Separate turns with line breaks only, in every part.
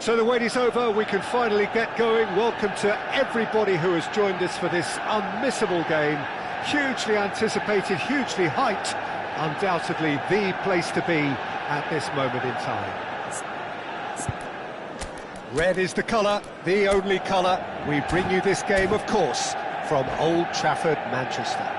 So the wait is over, we can finally get going. Welcome to everybody who has joined us for this unmissable game. Hugely anticipated, hugely hyped, undoubtedly the place to be at this moment in time. Red is the colour, the only colour. We bring you this game, of course, from Old Trafford, Manchester.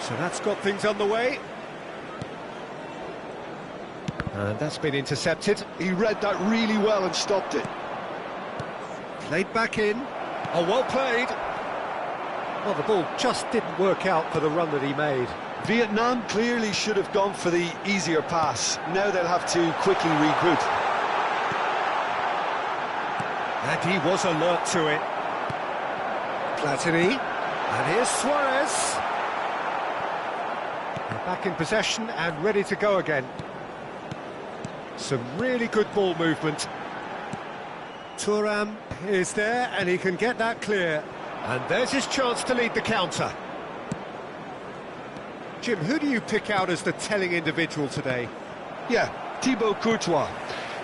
So that's got things underway. And that's been intercepted.
He read that really well and stopped it.
Played back in. Oh, well played. Well, the ball just didn't work out for the run that he made.
Vietnam clearly should have gone for the easier pass. Now they'll have to quickly regroup.
And he was alert to it. Platini. And here's Suarez. Back in possession and ready to go again. Some really good ball movement. Thuram is there and he can get that clear. And there's his chance to lead the counter. Jim, who do you pick out as the telling individual today?
Yeah, Thibaut Courtois.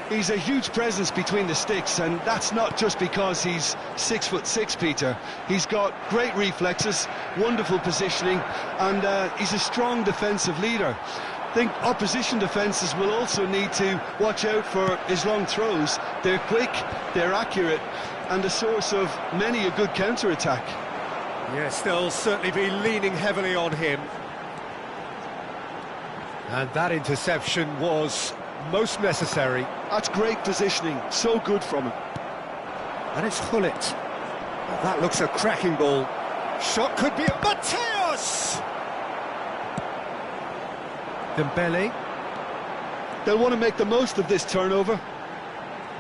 He's a huge presence between the sticks, and that's not just because he's 6'6", Peter. He's got great reflexes, wonderful positioning, and he's a strong defensive leader. I think opposition defences will also need to watch out for his long throws. They're quick, they're accurate, and a source of many a good counter-attack.
Yes, they'll certainly be leaning heavily on him. And that interception was most necessary.
That's great positioning, so good from him.
And it's Hullet. That looks a cracking ball. Shot could be... Mateus! Dembele.
They'll want to make the most of this turnover.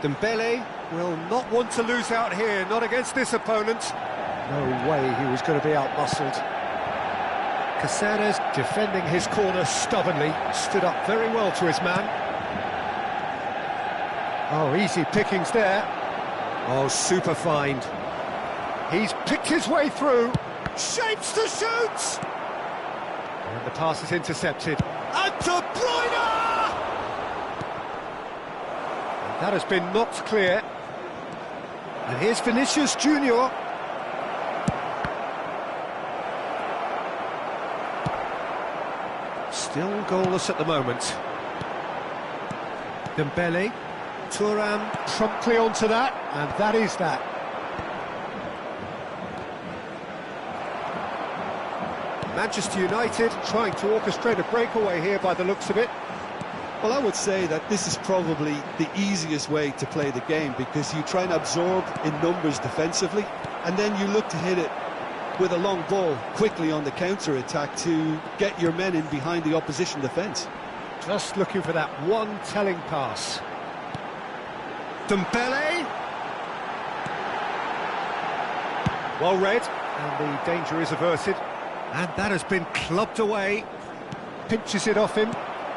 Dembele will not want to lose out here, not against this opponent. No way he was going to be out-muscled. Caceres defending his corner stubbornly, stood up very well to his man. Oh, easy pickings there. Oh, super find. He's picked his way through. Shapes to shoot! And the pass is intercepted. And De Bruyne! And that has been knocked clear. And here's Vinicius Junior. Still goalless at the moment. Dembele. Thuram promptly onto that, and that is that. Manchester United trying to orchestrate a breakaway here by the looks of it.
Well, I would say that this is probably the easiest way to play the game, because you try and absorb in numbers defensively, and then you look to hit it with a long ball quickly on the counter-attack to get your men in behind the opposition defence.
Just looking for that one telling pass. Dembele. Well read, and the danger is averted. And that has been clubbed away. pinches it off him.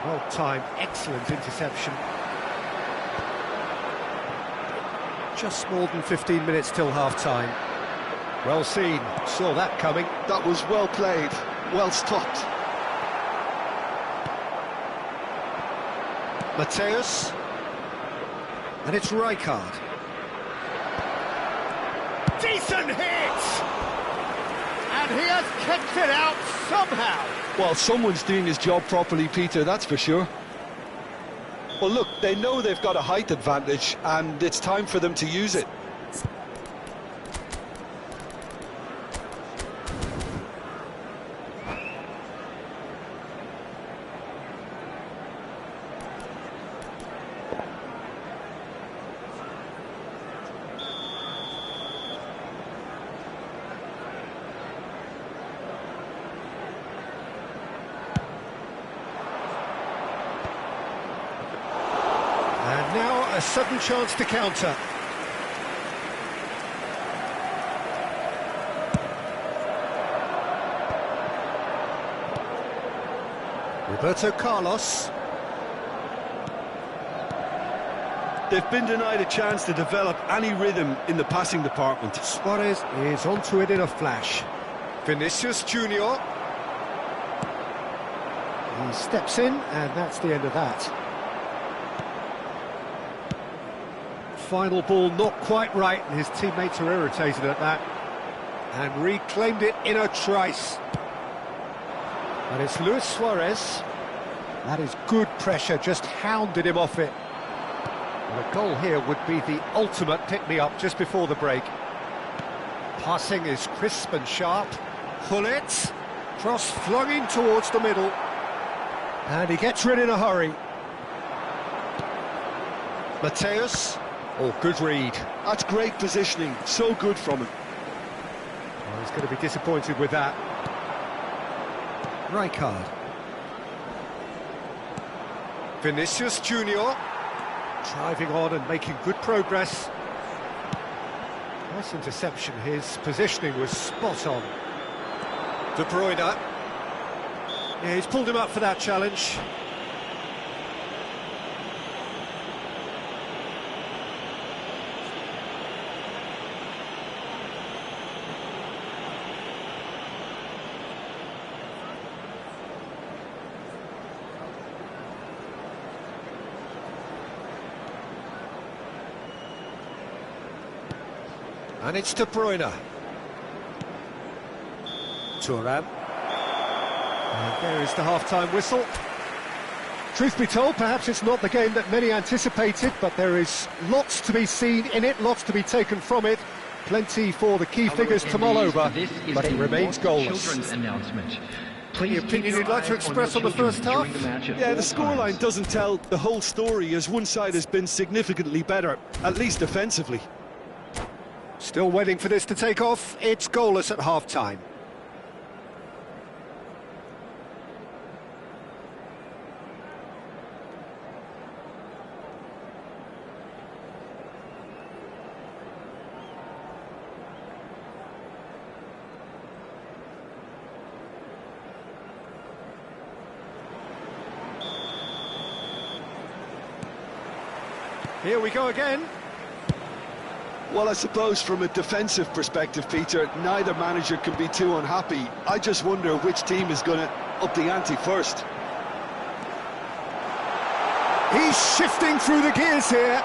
Well timed, excellent interception. Just more than 15 minutes till half-time. Well seen, saw that coming.
That was well played, well stopped.
Mateus. And it's Rijkaard. Decent hit! And he has kicked it out somehow.
Well, someone's doing his job properly, Peter, that's for sure. Well, look, they know they've got a height advantage, and it's time for them to use it.
And now a sudden chance to counter. Roberto Carlos.
They've been denied a chance to develop any rhythm in the passing department.
Suarez is onto it in a flash. Vinicius Junior. He steps in, and that's the end of that. Final ball not quite right, and his teammates are irritated at that. And reclaimed it in a trice. And it's Luis Suarez. That is good pressure, just hounded him off it. And a goal here would be the ultimate pick-me-up just before the break. Passing is crisp and sharp. Hullet, cross flung in towards the middle. And he gets rid in a hurry. Mateus. Oh, good read.
That's great positioning, so good from him.
Well, he's going to be disappointed with that. Rijkaard. Vinicius Junior. Driving on and making good progress. Nice interception, his positioning was spot on. De Bruyne. Yeah, he's pulled him up for that challenge. And it's De Bruyne. Thuram. And there is the half-time whistle. Truth be told, perhaps it's not the game that many anticipated, but there is lots to be seen in it, lots to be taken from it. Plenty for the key figures to mull over, but it remains goalless. Any opinion you'd like to express on the first half?
Yeah, the scoreline doesn't tell the whole story, as one side has been significantly better, at least defensively.
Still waiting for this to take off. It's goalless at half-time. Here we go again.
Well, I suppose from a defensive perspective, Peter, neither manager can be too unhappy. I just wonder which team is going to up the ante first.
He's shifting through the gears here.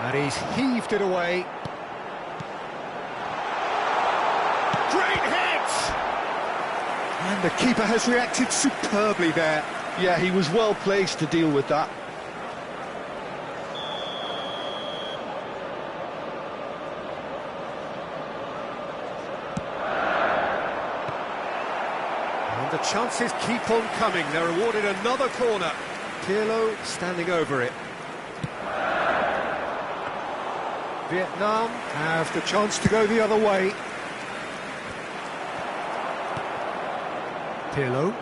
And he's heaved it away. Great hit! And the keeper has reacted superbly there.
Yeah, he was well placed to deal with that.
And the chances keep on coming. They're awarded another corner. Pirlo standing over it. Vietnam have the chance to go the other way. Pirlo,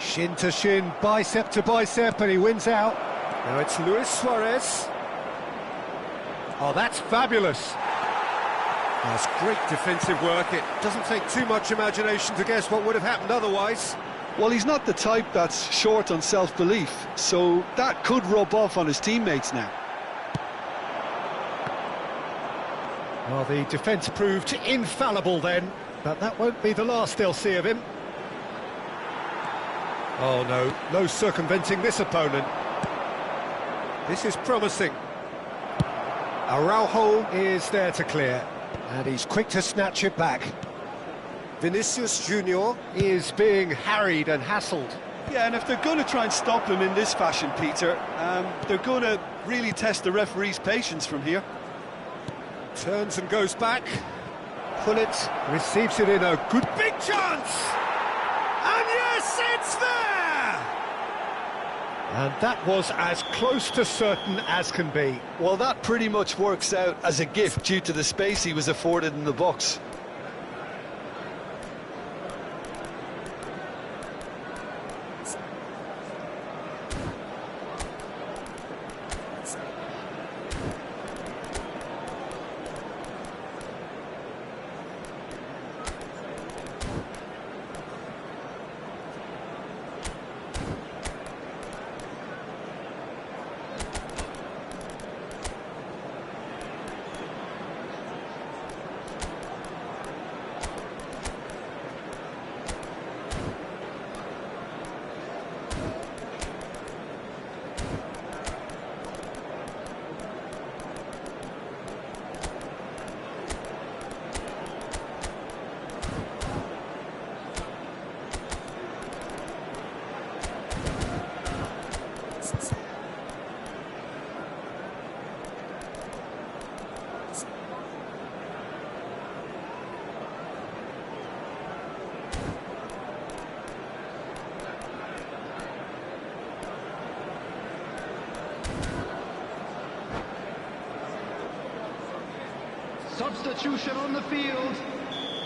shin to shin, bicep to bicep, and he wins out. Now it's Luis Suarez. Oh, that's fabulous. That's great defensive work. It doesn't take too much imagination to guess what would have happened otherwise.
Well, he's not the type that's short on self-belief, so that could rub off on his teammates now.
Well, the defence proved infallible then, but that won't be the last they'll see of him. Oh no, no circumventing this opponent. This is promising. Araujo is there to clear, and he's quick to snatch it back. Vinicius Junior is being harried and hassled.
Yeah, and if they're going to try and stop him in this fashion, Peter, they're going to really test the referee's patience from here.
Turns and goes back. Pullet receives it in a good big chance! And yes, it's there! And that was as close to certain as can be.
Well, that pretty much works out as a gift due to the space he was afforded in the box.
Substitution on the field,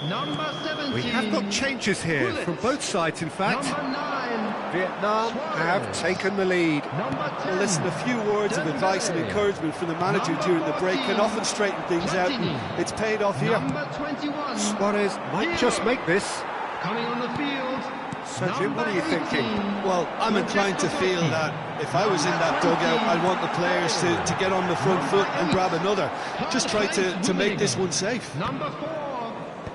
number 17.
We have got changes here from both sides, in fact.
Number 9.
Vietnam have taken the lead.
Number 10.
Well, listen, a few words of advice and encouragement from the manager during the break can often straighten things out, and it's paid off here.
Number 21.
Suarez might just make this.
Coming on the field.
So, Jim, what are you thinking?
Well, I'm inclined to feel that if I was in that dugout, I'd want the players to get on the front foot and grab another. Just try to make this one safe.
Number 4.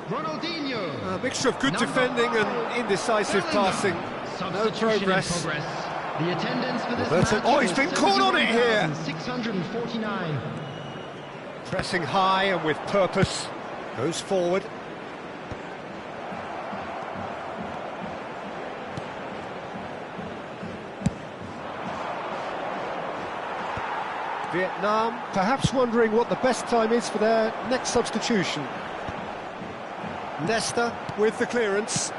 Ronaldinho.
A mixture of good defending and indecisive passing. No progress.
The attendance for this
Roberto-
match
oh, he's
was
been caught on it here.
649.
Pressing high and with purpose. Goes forward. Vietnam perhaps wondering what the best time is for their next substitution. Nesta with the clearance.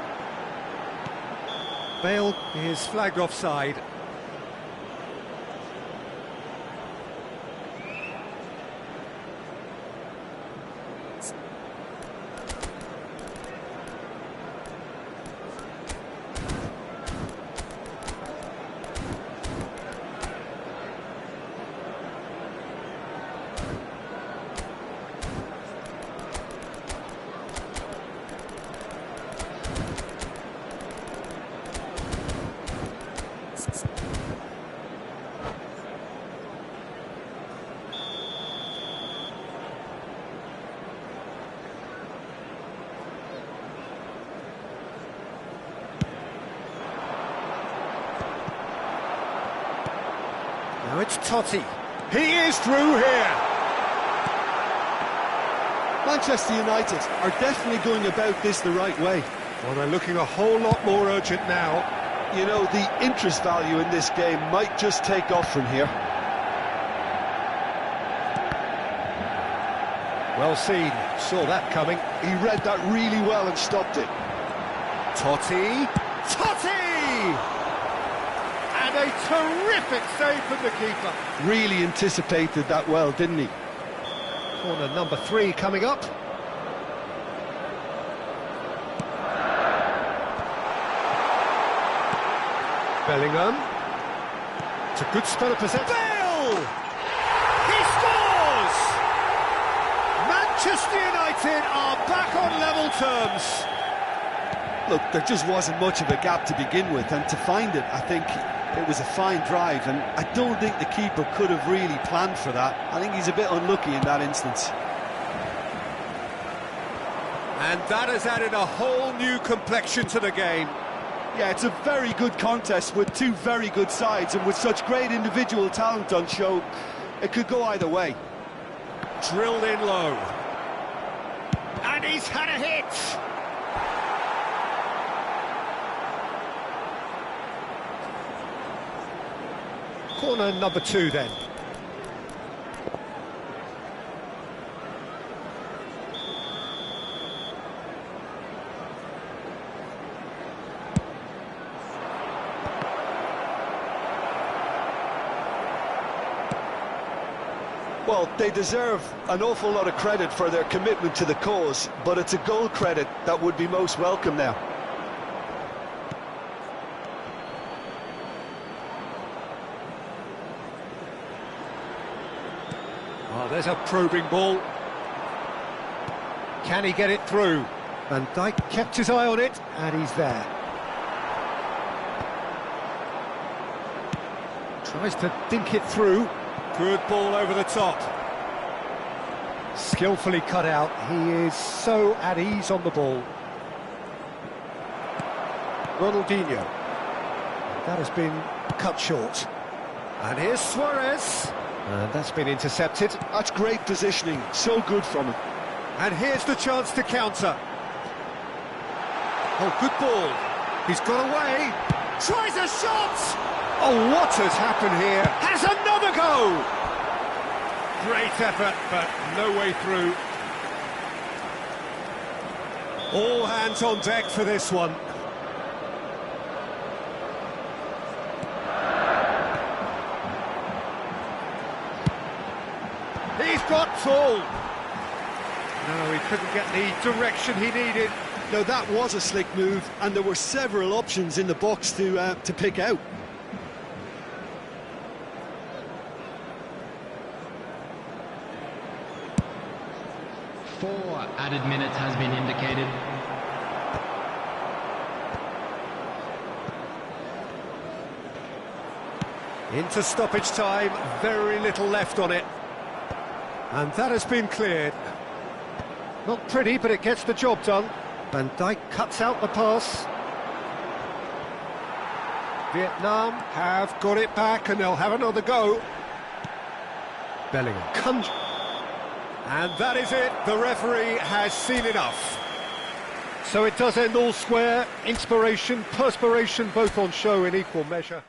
Bale is flagged offside. Now it's Totti. He is through here.
Manchester United are definitely going about this the right way.
Well, they're looking a whole lot more urgent now.
You know, the interest value in this game might just take off from here.
Well seen, saw that coming.
He read that really well and stopped it.
Totti! Totti! And a terrific save from the keeper.
Really anticipated that well, didn't he?
Corner number 3 coming up. Bellingham. It's a good spell of possession. Bale! He scores! Manchester United are back on level terms.
Look, there just wasn't much of a gap to begin with, and to find it, I think it was a fine drive, and I don't think the keeper could have really planned for that. I think he's a bit unlucky in that instance.
And that has added a whole new complexion to the game.
Yeah, it's a very good contest with two very good sides, and with such great individual talent on show, it could go either way.
Drilled in low. And he's had a hit! Corner number 2 then.
Well, they deserve an awful lot of credit for their commitment to the cause, but it's a goal credit that would be most welcome now.
Oh, there's a probing ball. Can he get it through? Van Dijk kept his eye on it, and he's there. Tries to dink it through. Good ball over the top. Skillfully cut out. He is so at ease on the ball. Ronaldinho. That has been cut short. And here's Suarez. And that's been intercepted.
That's great positioning, so good from him.
And here's the chance to counter. Oh, good ball. He's got away. Tries a shot! Oh, what has happened here? Has another go! Great effort, but no way through. All hands on deck for this one. He's got tall. No, he couldn't get the direction he needed.
No, that was a slick move, and there were several options in the box to pick out.
Four added minutes has been indicated.
Into stoppage time, very little left on it. And that has been cleared. Not pretty, but it gets the job done. Van Dijk cuts out the pass. Vietnam have got it back, and they'll have another go. Bellingham. And that is it. The referee has seen enough. So it does end all square. Inspiration, perspiration, both on show in equal measure.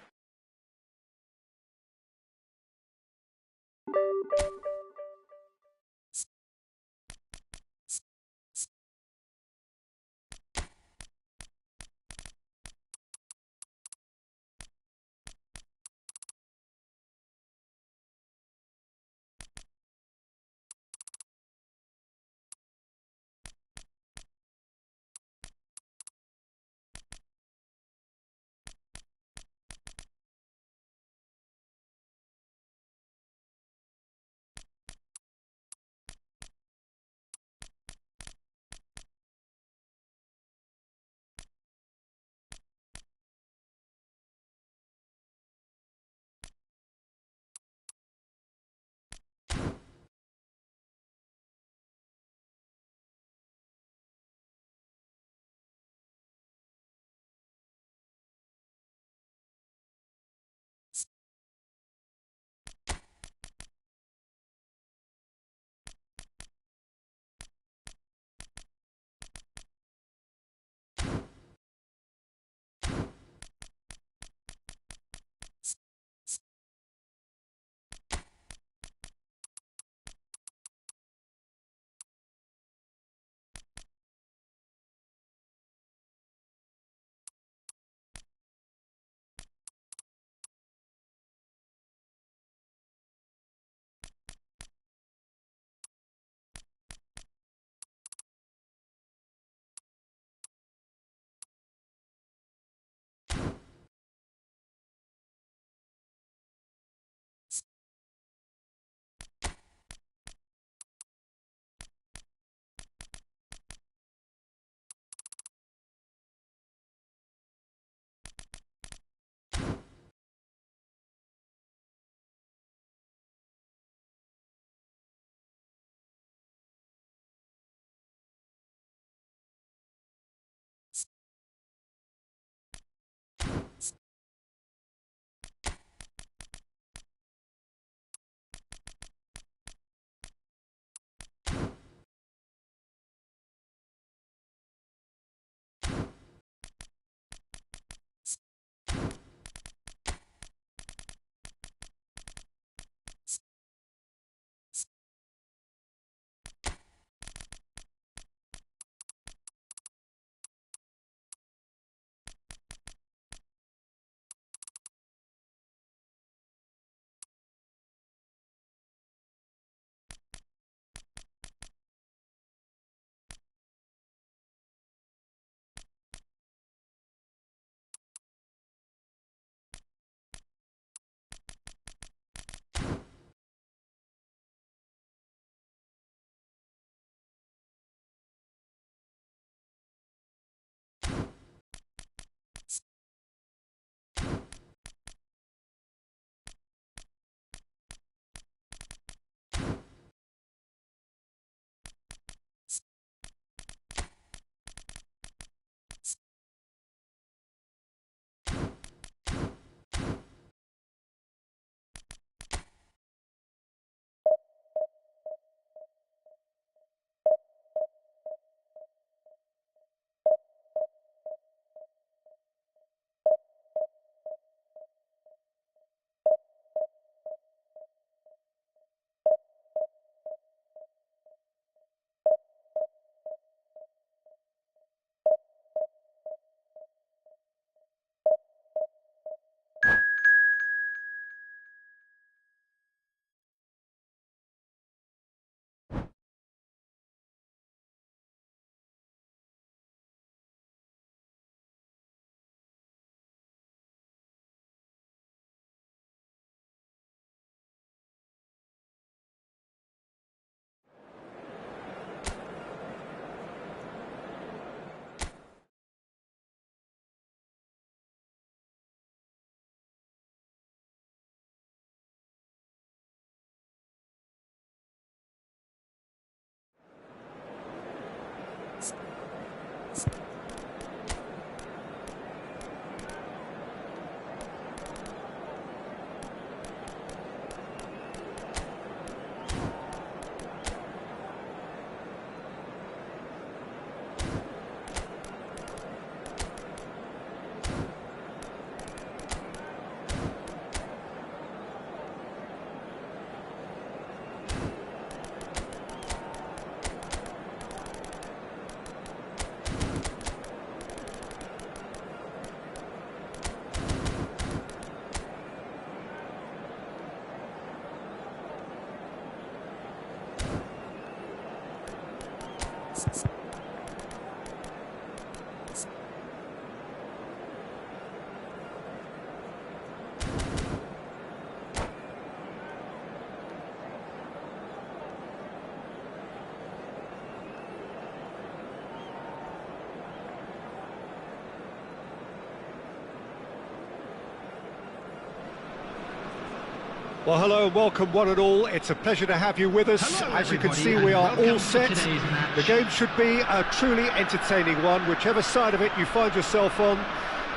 Well, hello and welcome one and all. It's a pleasure to have you with us.
Hello,
As you can
everybody,
see,
and
we are
welcome
all
to
set.
today's match.
The game should be a truly entertaining one, whichever side of it you find yourself on.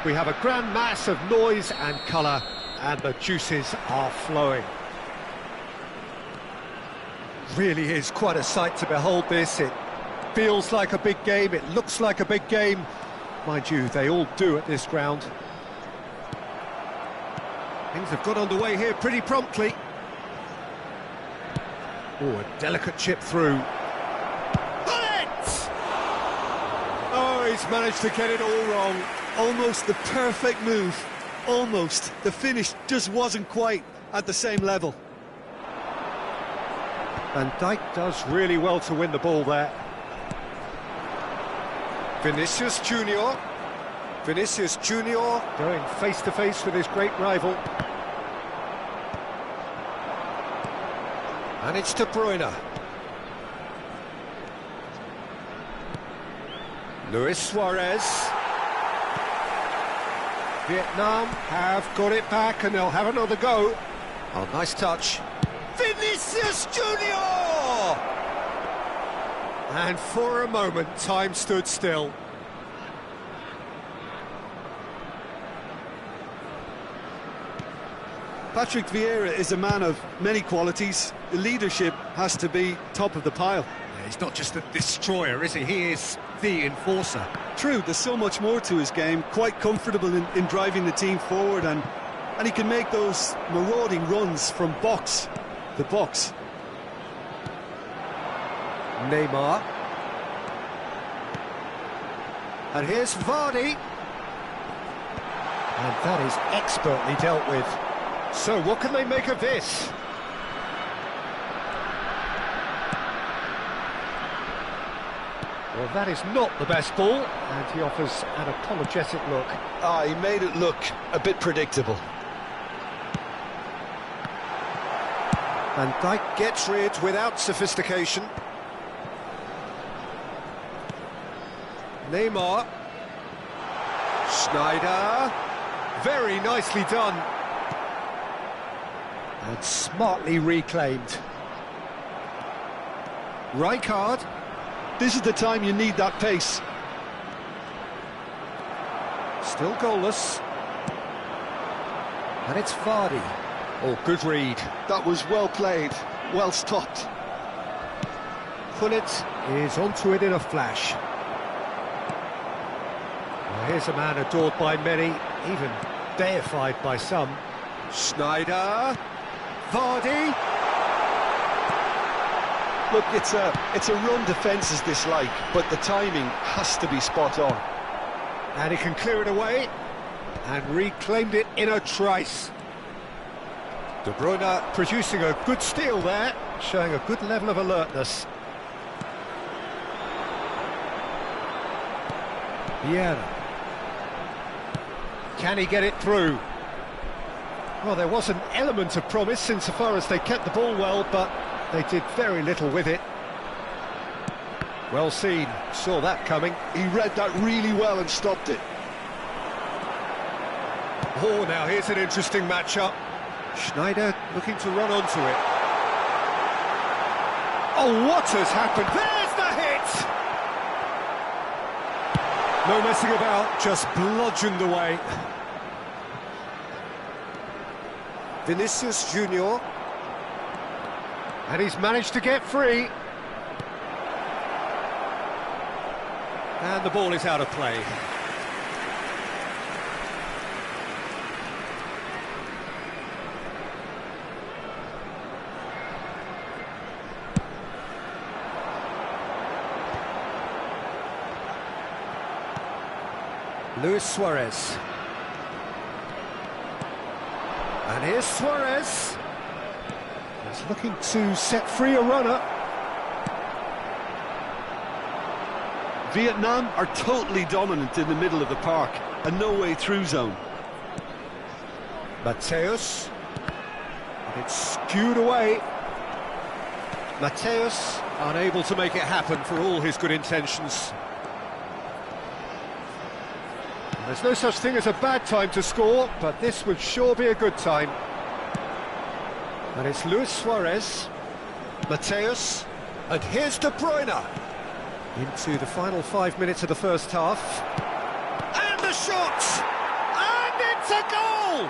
We have a grand mass of noise and colour, and the juices are flowing. Really is quite a sight to behold this. It feels like a big game, it looks like a big game. Mind you, they all do at this ground. Things have got underway here pretty promptly. Oh, a delicate chip through. Bullet! Oh, he's managed to get it all wrong.
Almost the perfect move. Almost. The finish just wasn't quite at the same level.
Van Dijk does really well to win the ball there. Vinicius Junior. Vinicius Junior going face to face with his great rival. And it's De Bruyne. Luis Suarez. Vietnam have got it back and they'll have another go. Oh, nice touch. Vinicius Junior! And for a moment, time stood still.
Patrick Vieira is a man of many qualities. The leadership has to be top of the pile.
Yeah, he's not just a destroyer, is he? He is the enforcer.
True, there's so much more to his game. Quite comfortable in driving the team forward, and he can make those marauding runs from box to box.
Neymar. And here's Vardy. And that is expertly dealt with. So, what can they make of this? Well, that is not the best ball, and he offers an apologetic look.
He made it look a bit predictable.
Van Dijk gets rid without sophistication. Neymar. Schneider. Very nicely done. And smartly reclaimed. Rijkaard.
This is the time you need that pace.
Still goalless. And it's Vardy. Oh, good read.
That was well played, well stopped.
Gullit is onto it in a flash. Well, here's a man adored by many, even deified by some. Schneider. Vardy.
Look, it's a run defence dislike, but the timing has to be spot on.
And he can clear it away. And reclaimed it in a trice. De Bruyne producing a good steal there, showing a good level of alertness. Vieira. Can he get it through? Well, there was an element of promise insofar as they kept the ball well, but they did very little with it. Well seen, saw that coming.
He read that really well and stopped it.
Oh, now here's an interesting matchup. Schneider looking to run onto it. Oh, what has happened? There's the hit! No messing about, just bludgeoned away. Vinicius Junior. And he's managed to get free. And the ball is out of play. Luis Suarez. And here's Suarez. He's looking to set free a runner.
Vietnam are totally dominant in the middle of the park, a no-way through zone.
Mateus. And it's skewed away. Mateus unable to make it happen for all his good intentions. And there's no such thing as a bad time to score, but this would sure be a good time. And it's Luis Suarez. Mateus. And here's De Bruyne. Into the final 5 minutes of the first half. And the shot! And it's a goal!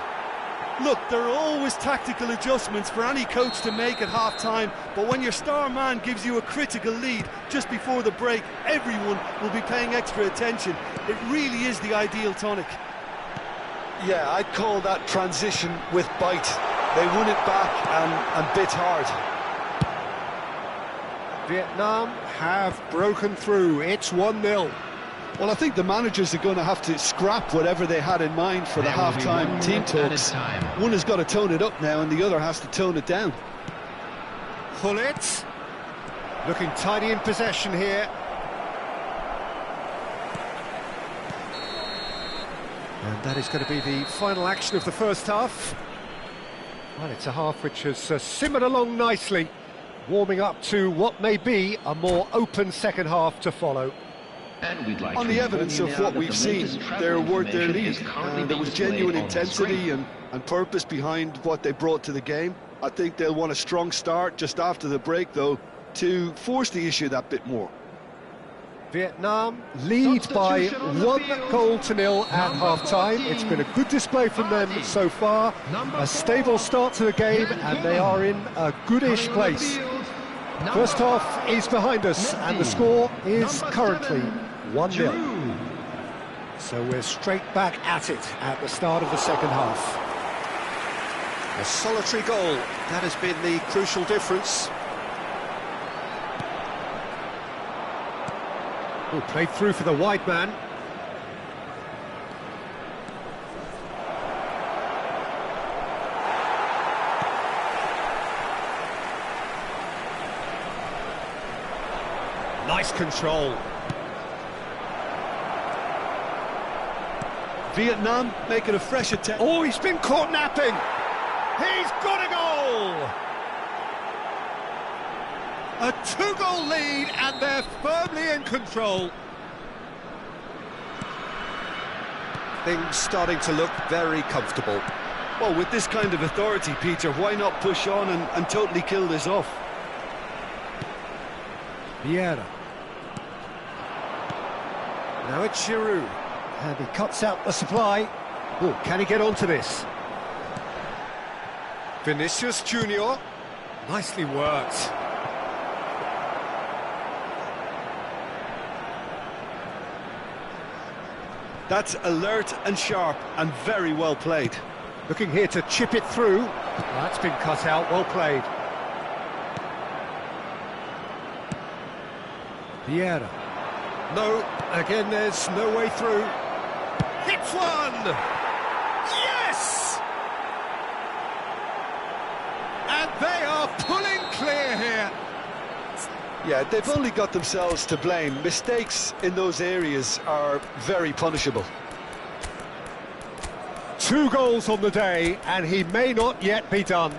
Look, there are always tactical adjustments for any coach to make at half-time, but when your star man gives you a critical lead just before the break, everyone will be paying extra attention. It really is the ideal tonic. Yeah, I'd call that transition with bite. They won it back and bit hard.
Vietnam have broken through. It's 1-0.
Well, I think the managers are going to have to scrap whatever they had in mind for the half-time team talks. One has got to tone it up now and the other has to tone it down.
Hullet, looking tidy in possession here. And that is going to be the final action of the first half. Well, it's a half which has simmered along nicely, warming up to what may be a more open second half to follow.
On the evidence of what we've seen, they're worth their lead. There was genuine intensity and purpose behind what they brought to the game. I think they'll want a strong start just after the break, though, to force the issue that bit more.
Vietnam lead by 1-0 at half-time. It's been a good display from them so far. A stable start to the game, and they are in a goodish place. First half is behind us, and the score is currently 1-0. So we're straight back at it at the start of the second half. A solitary goal, that has been the crucial difference. Oh, played through for the wide man. Nice control.
Vietnam making a fresh attempt.
Oh, he's been caught napping. He's got a goal. A 2-goal lead, and they're firmly in control. Things starting to look very comfortable.
Well, with this kind of authority, Peter, why not push on and totally kill this off?
Vieira. Now it's Giroud, and he cuts out the supply. Oh, can he get onto this? Vinicius Junior, nicely worked.
That's alert and sharp and very well played.
Looking here to chip it through. That's been cut out, well played. Vieira. No, again there's no way through. Hits one! Yes! And they are pulling clear here.
Yeah, they've only got themselves to blame. Mistakes in those areas are very punishable.
2 goals on the day, and he may not yet be done.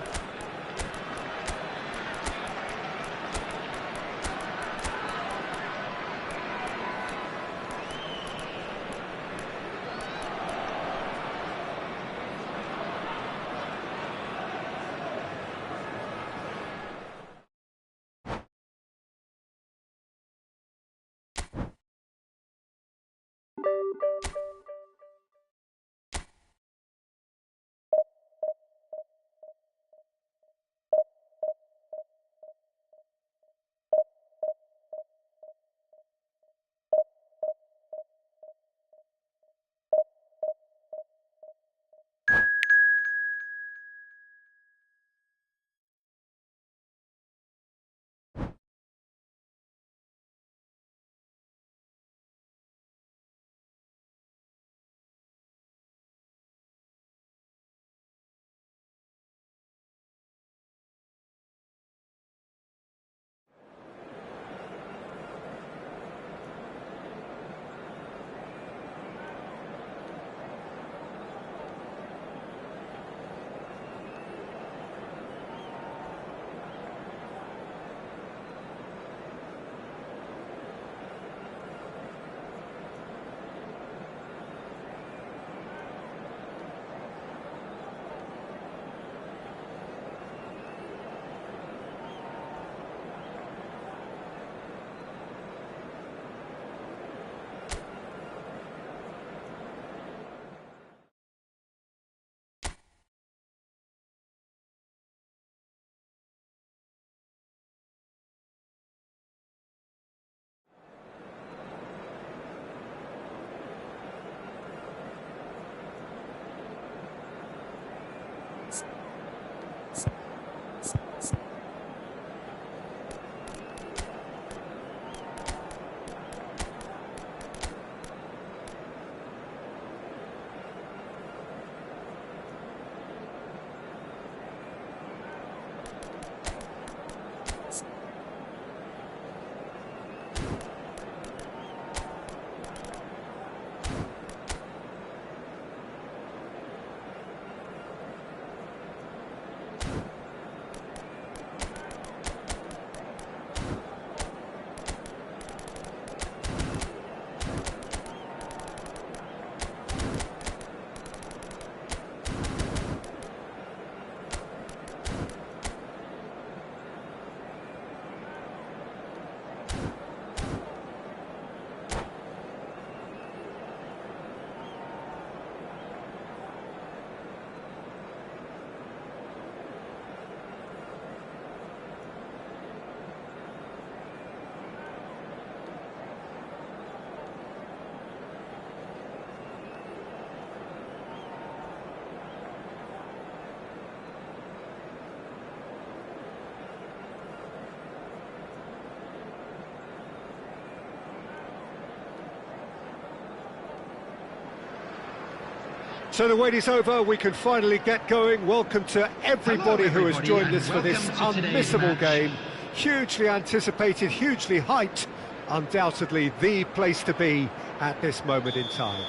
So the wait is over, we can finally get going. Welcome to everybody who has joined us for this unmissable game. Hugely anticipated, hugely hyped. Undoubtedly the place to be at this moment in time.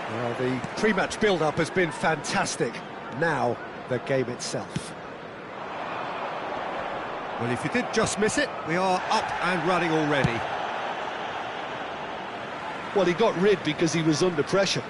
Well, the pre-match build-up has been fantastic. Now, the game itself. Well, if you did just miss it, we are up and running already.
Well, he got rid because he was under pressure.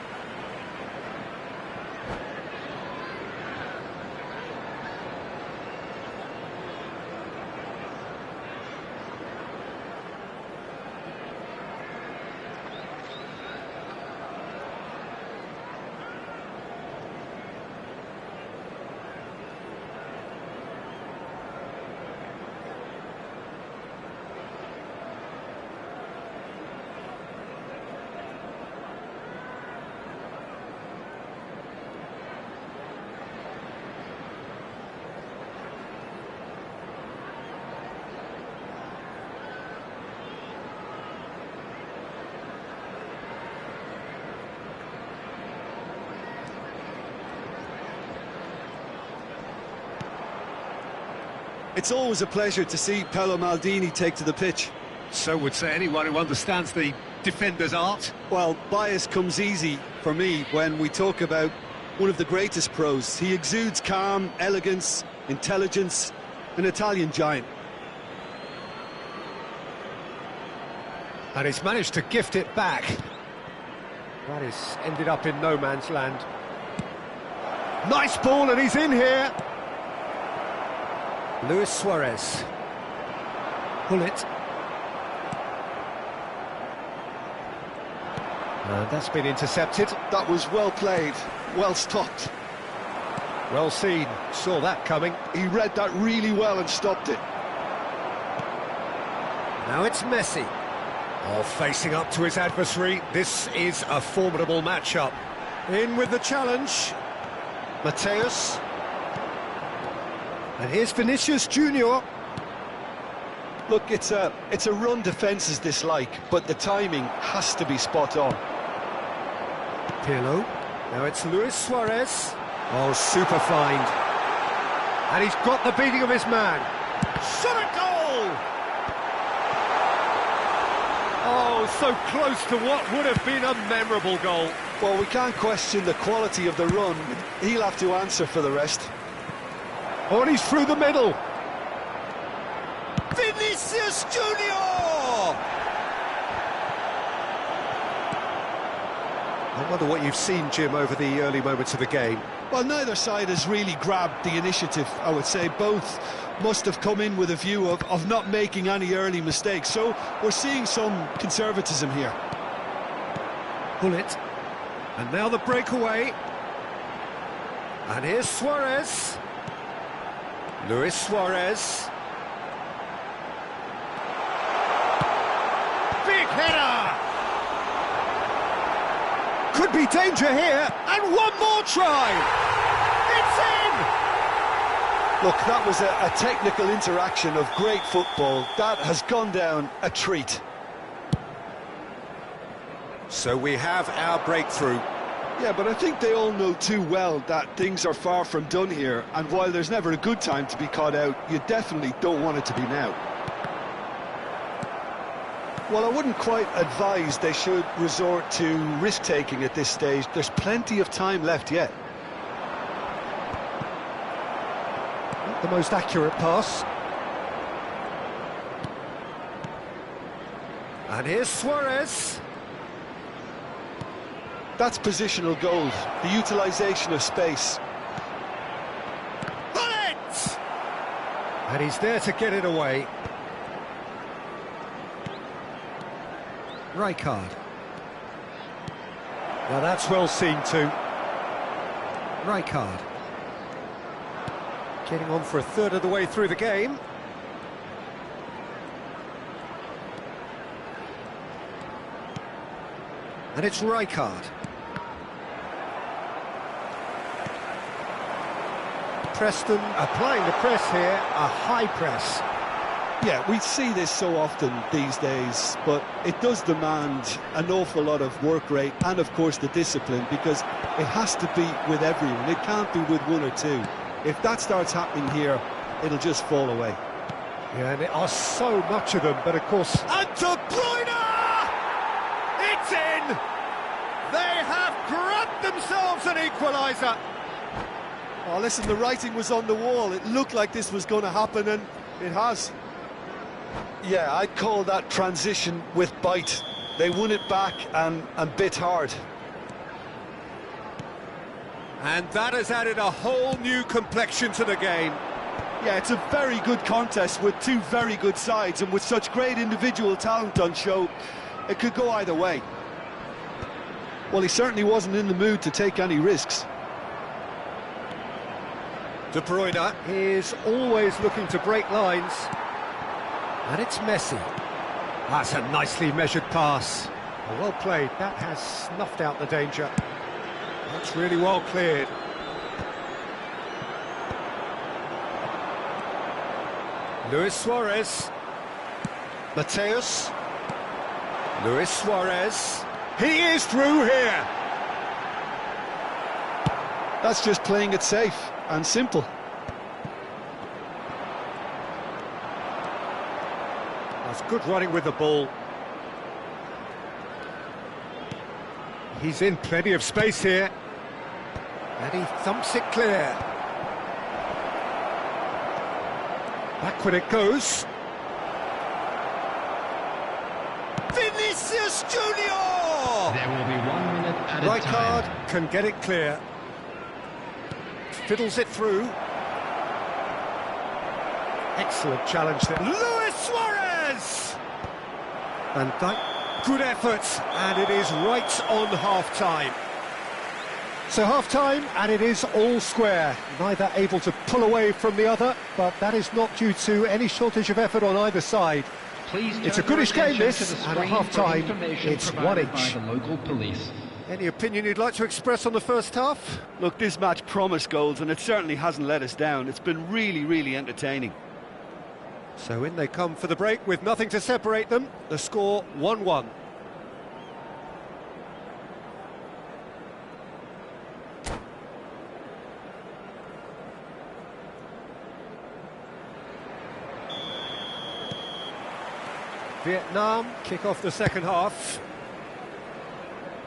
It's always a pleasure to see Paolo Maldini take to the pitch.
So would say anyone who understands the defender's art.
Well, bias comes easy for me when we talk about one of the greatest pros. He exudes calm, elegance, intelligence, an Italian giant.
And he's managed to gift it back. That is ended up in no man's land. Nice ball, and he's in here. Luis Suarez. Pull it. And that's been intercepted.
That was well played, well stopped.
Well seen, saw that coming.
He read that really well and stopped it.
Now it's Messi. Oh, facing up to his adversary. This is a formidable matchup. In with the challenge. Mateus. And here's Vinicius Junior.
Look, it's a run defence's dislike, but the timing has to be spot on.
Pirlo. Now it's Luis Suarez. Oh, super find. And he's got the beating of his man. Shot at goal! Oh, so close to what would have been a memorable goal.
Well, we can't question the quality of the run. He'll have to answer for the rest.
Oh, and he's through the middle.
Vinicius Junior!
I wonder what you've seen, Jim, over the early moments of the game.
Well, neither side has really grabbed the initiative, I would say. Both must have come in with a view of not making any early mistakes. So we're seeing some conservatism here.
Pull it. And now the breakaway. And here's Suarez. Luis Suarez. Big header! Could be danger here, and one more try! It's in!
Look, that was a technical interaction of great football. That has gone down a treat.
So we have our breakthrough.
Yeah, but I think they all know too well that things are far from done here, and while there's never a good time to be caught out, you definitely don't want it to be now. Well, I wouldn't quite advise they should resort to risk-taking at this stage. There's plenty of time left yet.
Not the most accurate pass. And here's Suarez.
That's positional gold, the utilisation of space.
Pull it! And he's there to get it away. Rijkaard. Now that's well seen too. Rijkaard. Getting on for a third of the way through the game. And it's Rijkaard. Preston applying the press here, a high press.
Yeah, we see this so often these days, but it does demand an awful lot of work rate and, of course, the discipline, because it has to be with everyone. It can't be with one or two. If that starts happening here, it'll just fall away.
Yeah, and there are so much of them, but of course... And De Bruyne! It's in! They have grabbed themselves an equaliser!
Oh, listen, the writing was on the wall. It looked like this was going to happen, and it has. Yeah, I'd call that transition with bite. They won it back and bit hard.
And that has added a whole new complexion to the game.
Yeah, it's a very good contest with two very good sides, and with such great individual talent on show, it could go either way. Well, he certainly wasn't in the mood to take any risks.
De Bruyne is always looking to break lines. And it's Messi. That's a nicely measured pass. Well played. That has snuffed out the danger. That's really well cleared. Luis Suarez. Mateus. Luis Suarez. He is through here.
That's just playing it safe and simple.
That's good running with the ball. He's in plenty of space here. And he thumps it clear. Back when it goes. Vinicius Junior!
There will be 1 minute at a
Right
time.
card can get it clear. Fiddles it through. Excellent challenge there. Luis Suarez! Van Dijk, good effort, and it is right on half-time. So half-time, and it is all square. Neither able to pull away from the other, but that is not due to any shortage of effort on either side.
Please
It's a
turn your
goodish game,
attention
this,
to the
and at
screen for
half-time,
information
it's
provided
1-1.
by the local police.
Any opinion you'd like to express on the first half?
Look, this match promised goals, and it certainly hasn't let us down. It's been really, really entertaining.
So in they come for the break with nothing to separate them. The score 1-1. Vietnam kick off the second half.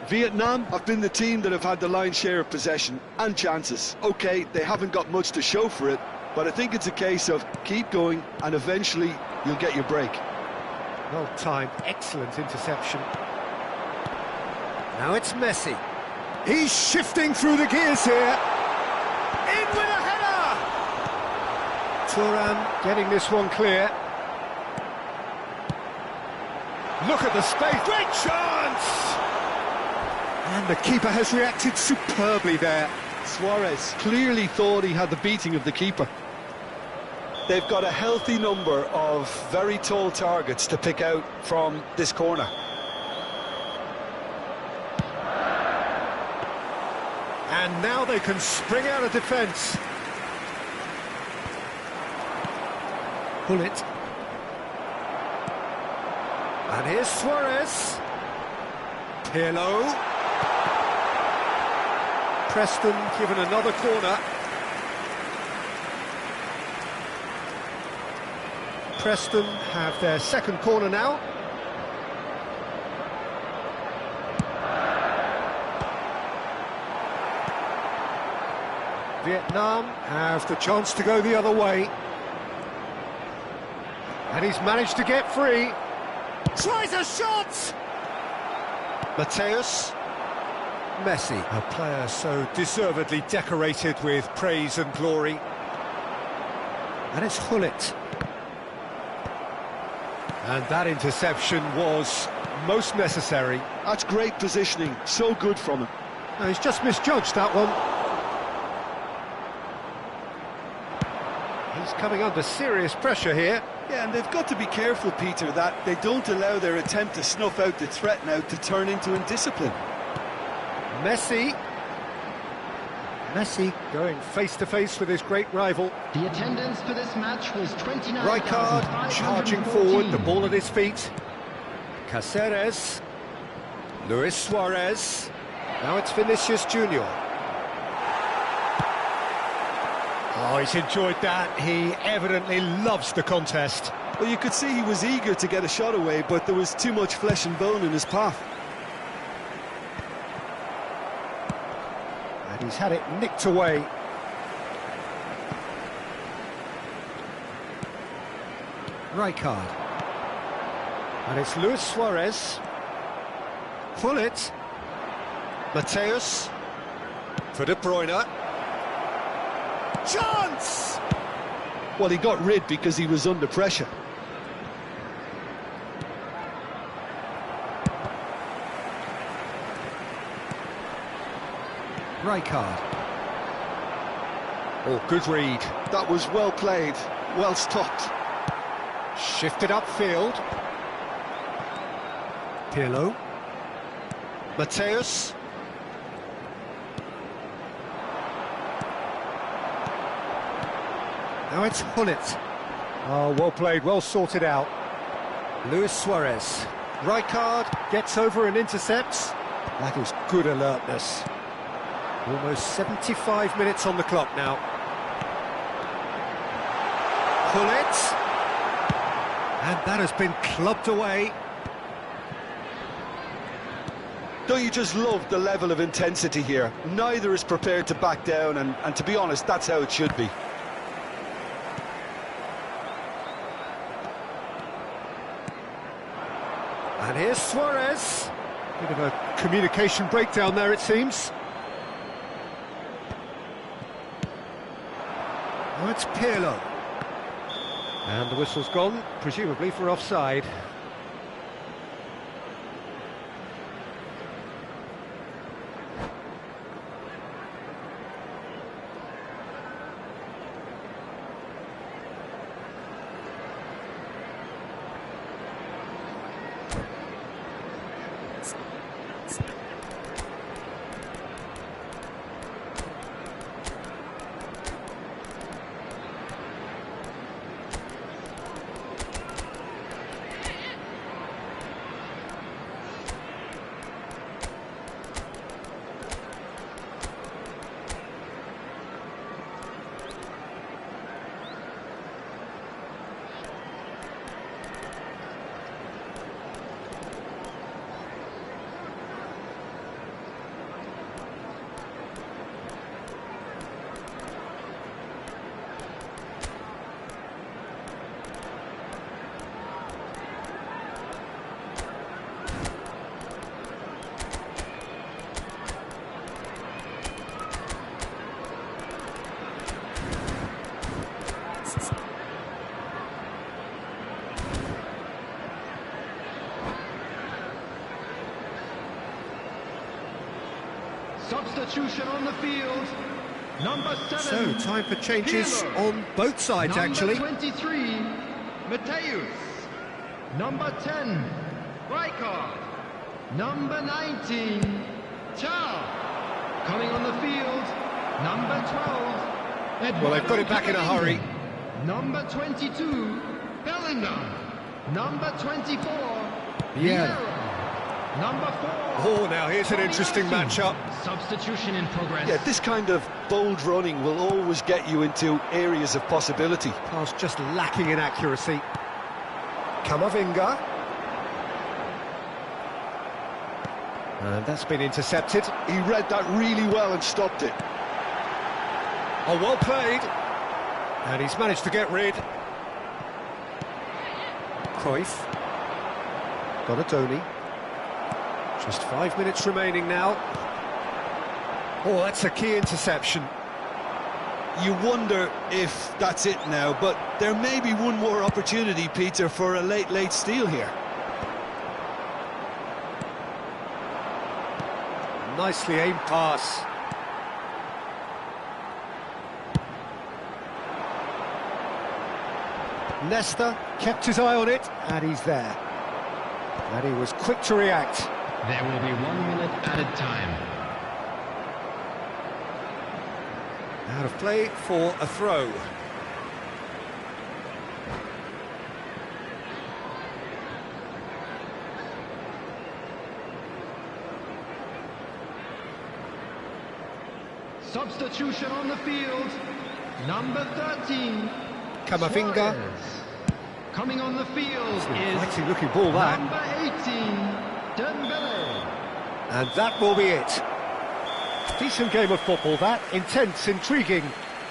Vietnam have been the team that have had the lion's share of possession and chances. OK, they haven't got much to show for it, but I think it's a case of keep going and eventually you'll get your break.
Well timed, excellent interception. Now it's Messi. He's shifting through the gears here. In with a header! Thuram getting this one clear. Look at the space, great chance! And the keeper has reacted superbly there.
Suarez clearly thought he had the beating of the keeper. They've got a healthy number of very tall targets to pick out from this corner.
And now they can spring out of defence. Pull it. And here's Suarez. Pirlo. Preston given another corner. Preston have their second corner now. Vietnam have the chance to go the other way. And he's managed to get free. Tries a shot! Mateus. Messi, a player so deservedly decorated with praise and glory. And it's Hullet. And that interception was most necessary.
That's great positioning, so good from him.
No, he's just misjudged that one. He's coming under serious pressure here.
Yeah, and they've got to be careful, Peter, that they don't allow their attempt to snuff out the threat now to turn into indiscipline.
Messi. Messi going face-to-face with his great rival.
The attendance for this match was 29,514.
Rijkaard charging forward, the ball at his feet. Cáceres. Luis Suarez. Now it's Vinicius Junior. Oh, he's enjoyed that. He evidently loves the contest.
Well, you could see he was eager to get a shot away, but there was too much flesh and bone in his path.
And he's had it nicked away. Rijkaard. And it's Luis Suarez. Pull it. Mateus. For De Bruyne. Chance!
Well, he got rid because he was under pressure.
Rijkaard. Oh, good read.
That was well played, well stopped.
Shifted upfield. Pirlo. Mateus. Now it's Hullet. Oh, well played, well sorted out. Luis Suarez. Rijkaard gets over and intercepts. That is good alertness. Almost 75 minutes on the clock now. Hullet. And that has been clubbed away.
Don't you just love the level of intensity here? Neither is prepared to back down, and to be honest, that's how it should be.
And here's Suarez. Bit of a communication breakdown there, it seems. Now it's Pirlo. And the whistle's gone, presumably for offside.
Substitution on the field. Number 7.
So, time for changes
Pirlo.
on both sides, actually.
Number 23, Mateus. Number 10, Rijkaard. Number 19, Chow. Coming on the field, number 12,
Well, they've got it back in a hurry.
Number 22, Bellingham. Number 24,
Yeah.
Vieira. Number 4.
Oh, now here's an interesting matchup.
Substitution in progress.
Yeah, this kind of bold running will always get you into areas of possibility.
Pass just lacking in accuracy. Camavinga. And that's been intercepted.
He read that really well and stopped it.
Oh, well played. And he's managed to get rid. Cruyff. Donatoni. Just 5 minutes remaining now. Oh, that's a key interception.
You wonder if that's it now, but there may be one more opportunity, Peter, for a late steal here.
Nicely aimed pass. Nesta kept his eye on it, and he's there. And he was quick to react.
There will be 1 minute added time.
Out of play for a throw.
Substitution on the field. Number 13.
Camavinga.
Suarez. Coming on the field is
Actually looking ball that.
number 18. Dembele.
And that will be it. Decent game of football that, intense, intriguing,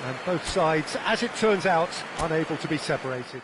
and both sides, as it turns out, unable to be separated.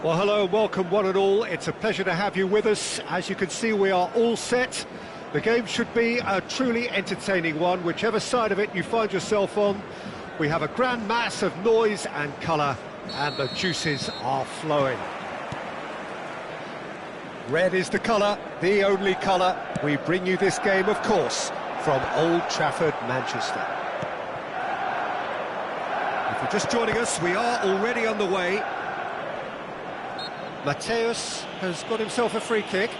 Well, hello and welcome one and all. It's a pleasure to have you with us. As you can see, we are all set. The game should be a truly entertaining one, whichever side of it you find yourself on. We have a grand mass of noise and colour, and the juices are flowing. Red is the colour, the only colour. We bring you this game, of course, from Old Trafford, Manchester. If you're just joining us, we are already underway. Mateus has got himself a free kick.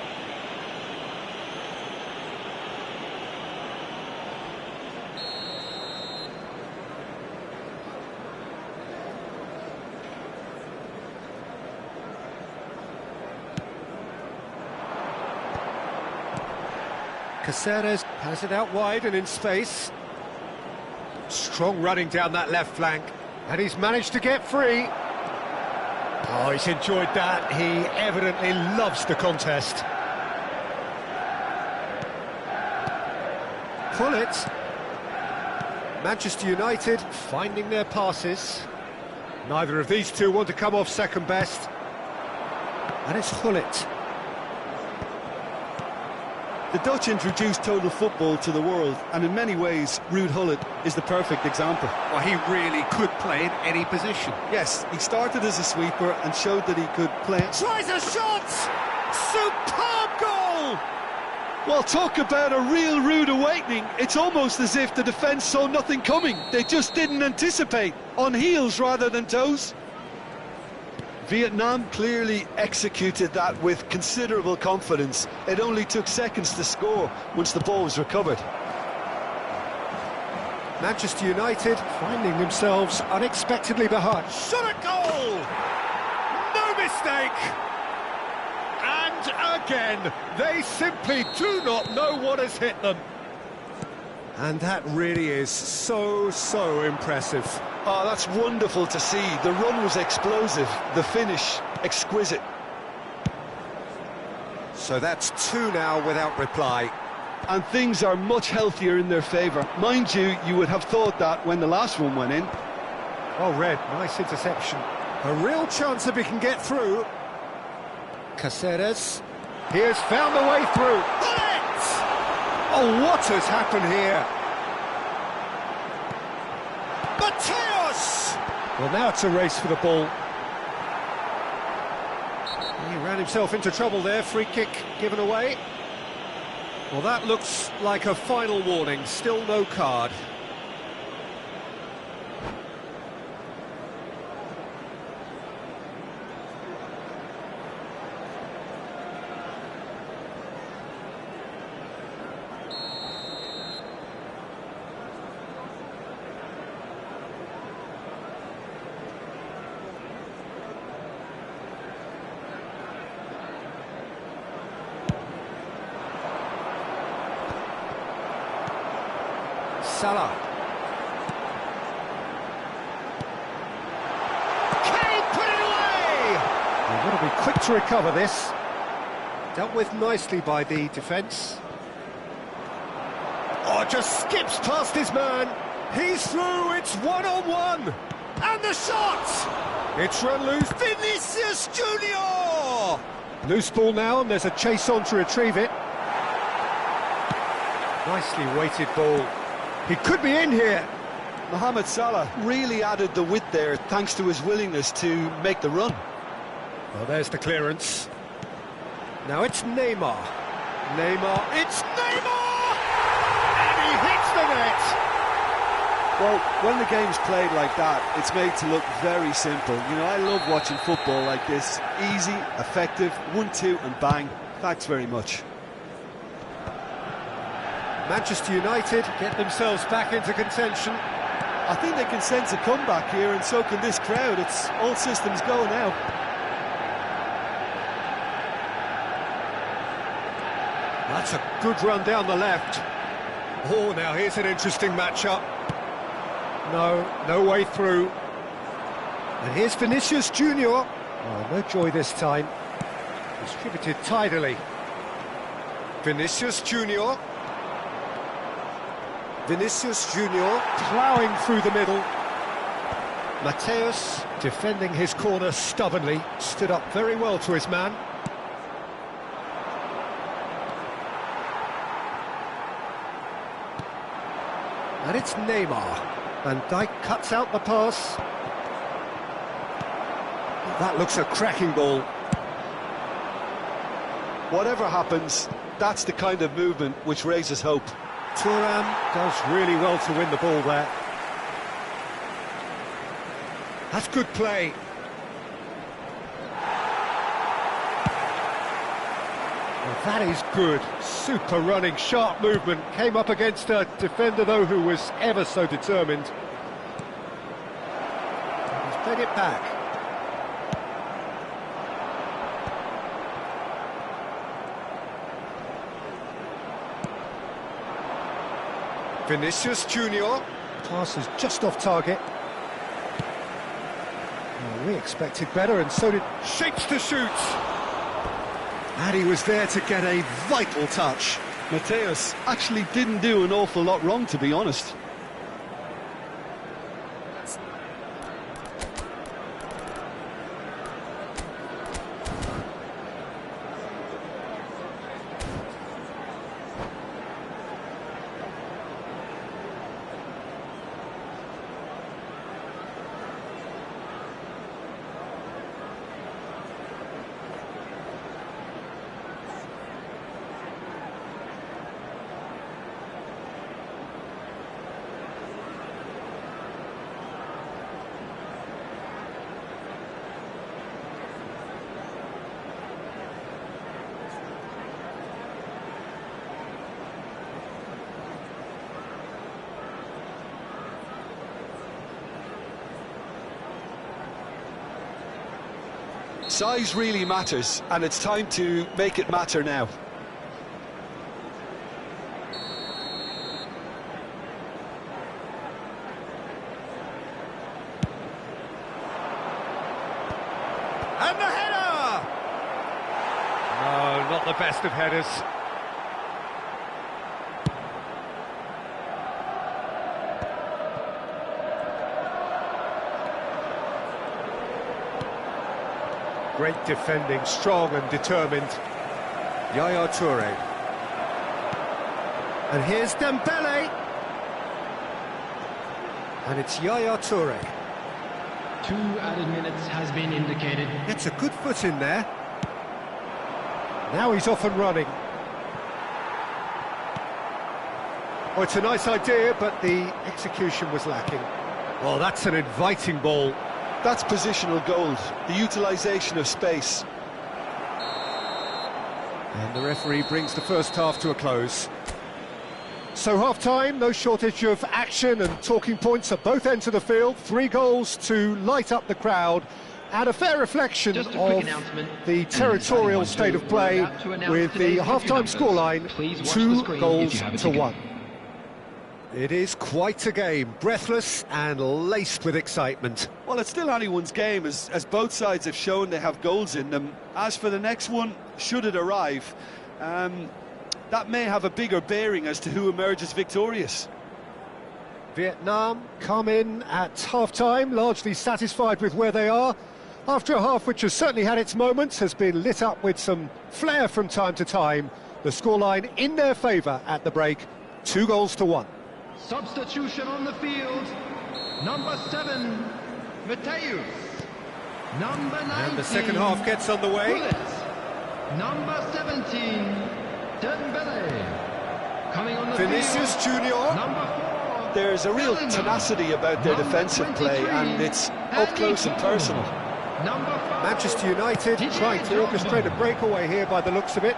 Caceres has it out wide and in space. Strong running down that left flank, and he's managed to get free. Oh, he's enjoyed that. He evidently loves the contest. Pullet. Manchester United finding their passes. Neither of these two want to come off second best. And it's Gullit.
The Dutch introduced total football to the world, and in many ways, Ruud Gullit is the perfect example.
Well, he really could play in any position.
Yes, he started as a sweeper and showed that he could play.
Tries a shot! Superb goal!
Well, talk about a real rude awakening. It's almost as if the defence saw nothing coming. They just didn't anticipate, on heels rather than toes. Vietnam clearly executed that with considerable confidence. It only took seconds to score once the ball was recovered.
Manchester United finding themselves unexpectedly behind. Shot at goal! No mistake! And again, they simply do not know what has hit them. And that really is so impressive.
Oh, that's wonderful to see. The run was explosive, the finish exquisite.
So that's two now without reply.
And things are much healthier in their favour. Mind you, you would have thought that when the last one went in.
Well read, nice interception. A real chance if he can get through. Caceres, he has found the way through. Bullet! Oh, what has happened here? Mateus! Well, now it's a race for the ball. He ran himself into trouble there, free kick given away. Well, that looks like a final warning, still no card. Salah. Kane put it away! They've got to be quick to recover this. Dealt with nicely by the defence. Oh, just skips past his man. He's through, it's one-on-one. And the shot! It's run loose. Vinicius Junior! Loose ball now, and there's a chase on to retrieve it. Nicely weighted ball. He could be in here.
Mohamed Salah really added the width there thanks to his willingness to make the run.
Well, there's the clearance. Now it's Neymar. It's Neymar! And he hits the net!
Well, when the game's played like that, it's made to look very simple. You know, I love watching football like this. Easy, effective, 1-2 and bang. Thanks very much.
Manchester United get themselves back into contention.
I think they can sense a comeback here, and so can this crowd. It's all systems go now.
That's a good run down the left. Oh, now here's an interesting matchup. No way through. And here's Vinicius Junior. Oh, no joy this time. Distributed tidily. Vinicius Junior. Vinicius Junior ploughing through the middle. Mateus, defending his corner stubbornly, stood up very well to his man. And it's Neymar. Van Dijk cuts out the pass. That looks a cracking ball.
Whatever happens, that's the kind of movement which raises hope.
Thuram does really well to win the ball there. That's good play. Well, that is good. Super running, sharp movement. Came up against a defender, though, who was ever so determined. He's played it back. Vinicius Junior. Pass is just off target. Well, we expected better, and so did Shapes to shoot. And he was there to get a vital touch.
Mateus actually didn't do an awful lot wrong, to be honest. Size really matters, and it's time to make it matter now.
And the header! No, not the best of headers. Great defending, strong and determined. Yaya Toure. And here's Dembele. And it's Yaya Toure.
2 added minutes has been indicated.
Gets a good foot in there. Now he's off and running. Oh, it's a nice idea, but the execution was lacking. Well, that's an inviting ball.
That's positional gold, the utilisation of space.
And the referee brings the first half to a close. So half-time, no shortage of action and talking points at both ends of the field. 3 goals to light up the crowd, and a fair reflection of the territorial state of play with the half-time scoreline, 2 goals to 1. It is quite a game, breathless and laced with excitement.
Well, it's still anyone's game, as both sides have shown they have goals in them. As for the next one, should it arrive, that may have a bigger bearing as to who emerges victorious.
Vietnam come in at half-time, largely satisfied with where they are. After a half which has certainly had its moments, has been lit up with some flair from time to time. The scoreline in their favour at the break, 2 goals to 1.
Substitution on the field. Number 7, Mateus. Number 19.
And the second half gets underway.
Bullet. Number 17, Dembele. Coming on the
Vinicius
field.
Junior.
Number 4.
There's a real tenacity about their defensive play, and it's up close and personal.
Number 5.
Manchester United trying to orchestrate a breakaway here by the looks of it.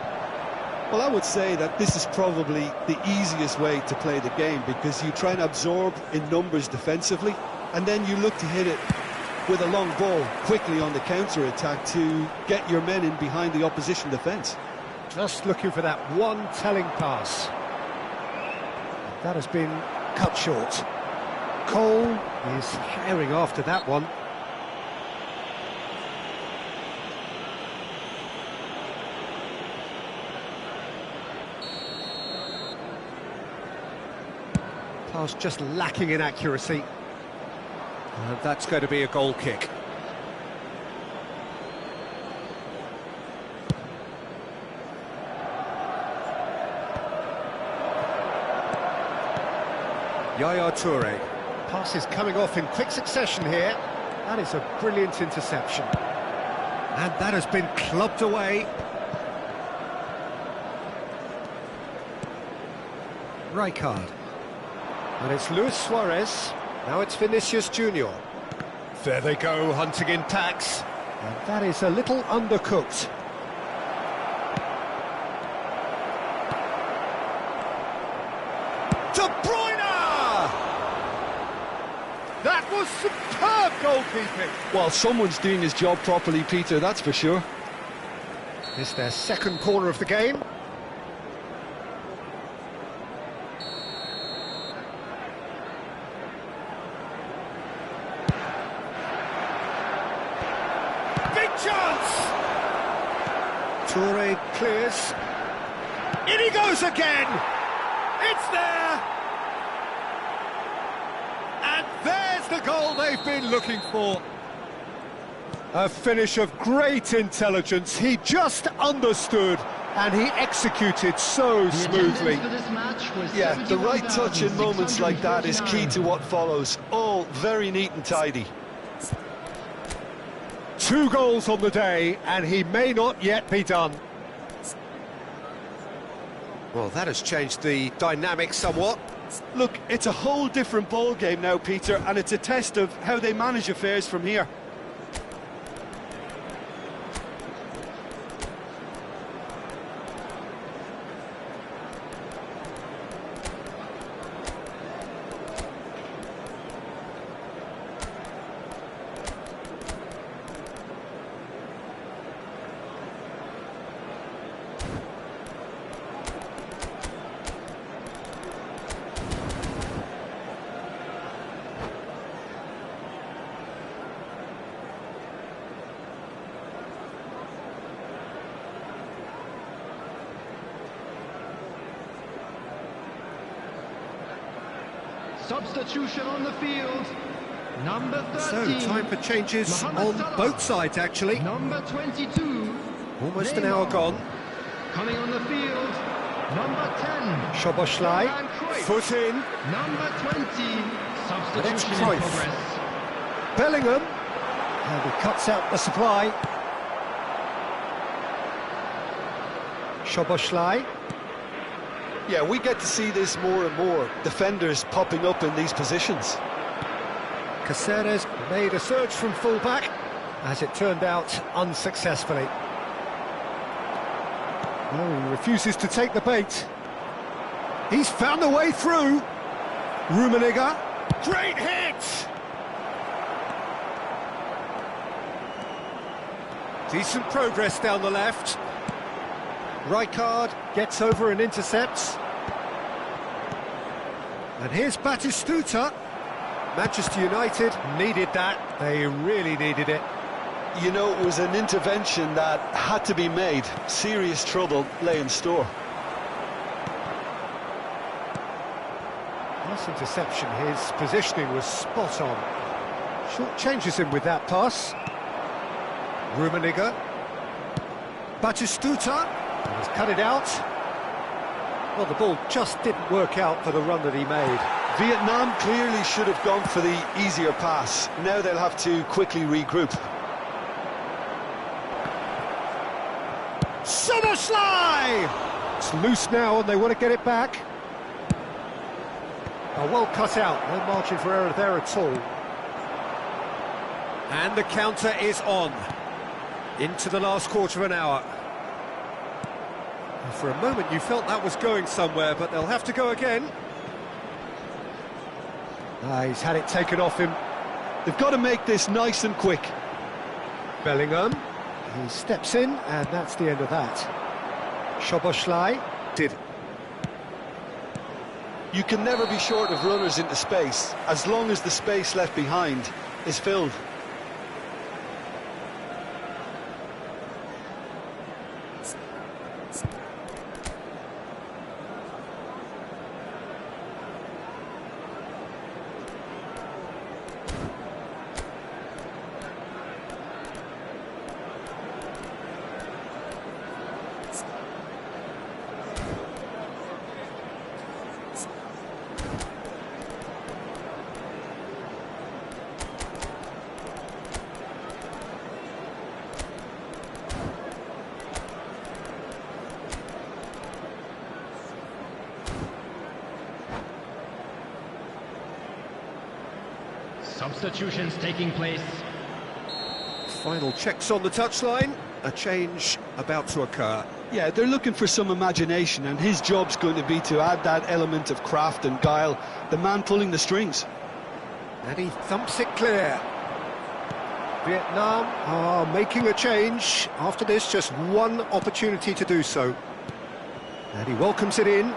Well, I would say that this is probably the easiest way to play the game, because you try and absorb in numbers defensively, and then you look to hit it with a long ball quickly on the counter-attack to get your men in behind the opposition defence.
Just looking for that one telling pass. That has been cut short. Cole is herring after that one. Pass just lacking in accuracy. And that's going to be a goal kick. Yaya Toure. Pass is coming off in quick succession here. That is a brilliant interception. And that has been clubbed away. Rijkaard. And it's Luis Suarez. Now it's Vinicius Junior. There they go, hunting in tacks. And that is a little undercooked. De Bruyne! That was superb goalkeeping.
Well, someone's doing his job properly, Peter, that's for sure.
It's their second corner of the game. Big chance! Toure clears. In he goes again! It's there! And there's the goal they've been looking for. A finish of great intelligence. He just understood and he executed so smoothly.
Yeah, the right touch in moments like that is key to what follows. All very neat and tidy.
2 goals on the day, and he may not yet be done. Well, that has changed the dynamic somewhat.
Look, it's a whole different ball game now, Peter, and it's a test of how they manage affairs from here.
Substitution on the field. Number 13.
So, time for changes on both sides, actually.
Number 22.
Almost an hour gone.
Coming on the field. Number 10.
Szoboszlai, foot in.
Number 20. Substitution in
Cruyff.
progress.
Bellingham. And he cuts out the supply. Szoboszlai.
Yeah, we get to see this more and more. Defenders popping up in these positions.
Caceres made a surge from full-back, as it turned out, unsuccessfully. Oh, he refuses to take the bait. He's found a way through. Rummenigge. Great hit! Decent progress down the left. Rijkaard gets over and intercepts. And here's Batistuta. Manchester United needed that. They really needed it.
You know, it was an intervention that had to be made. Serious trouble lay in store.
Nice interception. His positioning was spot on. Short changes him with that pass. Rummenigge. Batistuta. He's cut it out. Well, the ball just didn't work out for the run that he made.
Vietnam clearly should have gone for the easier pass. Now they'll have to quickly regroup.
Szoboszlai! It's loose now and they want to get it back. Oh, well cut out. No margin for error there at all. And the counter is on. Into the last quarter of an hour. For a moment you felt that was going somewhere, but they'll have to go again. He's had it taken off him.
They've got to make this nice and quick.
Bellingham. He steps in, and that's the end of that. Szoboszlai did.
You can never be short of runners into space, as long as the space left behind is filled.
Substitutions taking place.
Final checks on the touchline. A change about to occur.
Yeah, they're looking for some imagination, and his job's going to be to add that element of craft and guile, the man pulling the strings.
And he thumps it clear. Vietnam are making a change. After this, just one opportunity to do so. And he welcomes it in.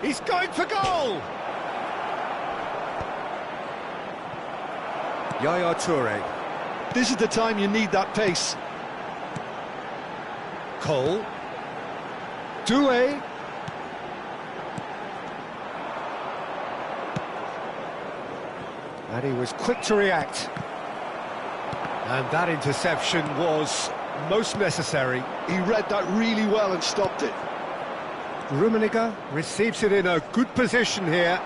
He's going for goal! Yaya Toure.
This is the time you need that pace.
Cole. Doué. And he was quick to react. And that interception was most necessary.
He read that really well and stopped it.
Rummenigge receives it in a good position here.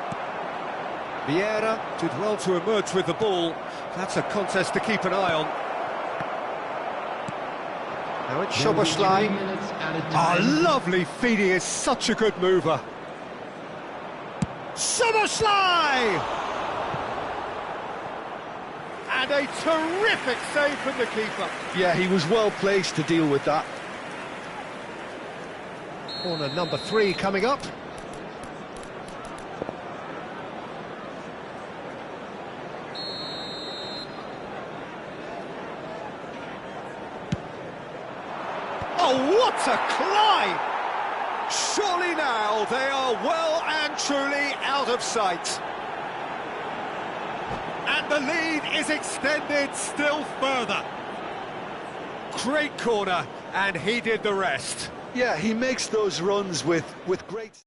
Vieira did well to emerge with the ball. That's a contest to keep an eye on. Now it's Szoboszlai. Lovely feed, he is such a good mover. Szoboszlai! And a terrific save from the keeper.
Yeah, he was well placed to deal with that.
Corner number 3 coming up. Oh, what a climb! Surely now they are well and truly out of sight. And the lead is extended still further. Great corner, and he did the rest.
Yeah, he makes those runs with great...